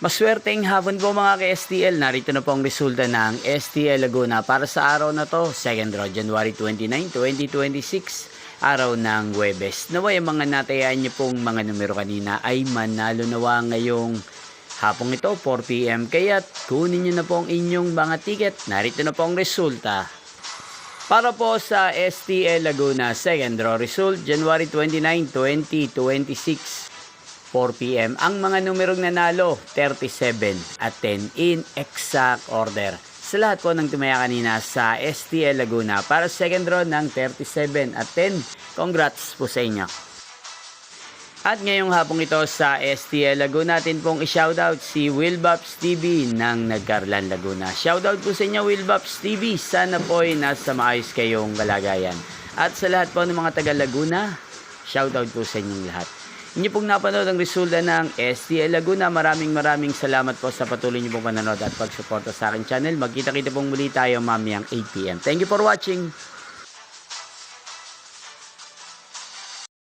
Maswerteng hapon po mga ka-STL. Narito na po ang resulta ng STL Laguna para sa araw na to, 2nd draw, January 29, 2026, araw ng Huwebes. Naway ang mga natayaan niyo pong mga numero kanina ay manalo nawa ngayong hapong ito, 4 PM. Kaya kunin niyo na po ang inyong mga ticket. Narito na po ang resulta. Para po sa STL Laguna, 2nd draw result, January 29, 2026. 4 PM. Ang mga numerong nanalo, 37 at 10 in exact order. Sa lahat po ng tumaya kanina sa STL Laguna para sa second draw ng 37 at 10. Congrats po sa inyo. At ngayong hapong ito sa STL Laguna, natin pong i-shoutout si Wilbaps TV ng Nagcarlan Laguna. Shoutout po sa inyo Wilbaps TV. Sana po ay nasa maayos kayong kalagayan. At sa lahat po ng mga taga Laguna, shoutout po sa inyong lahat. Inyo pong napanood ang resulta ng STL Laguna. Maraming salamat po sa patuloy niyo pong panonood at pagsuporta sa aking channel. Magkita-kita pong muli tayo mamayang 8 PM. Thank you for watching.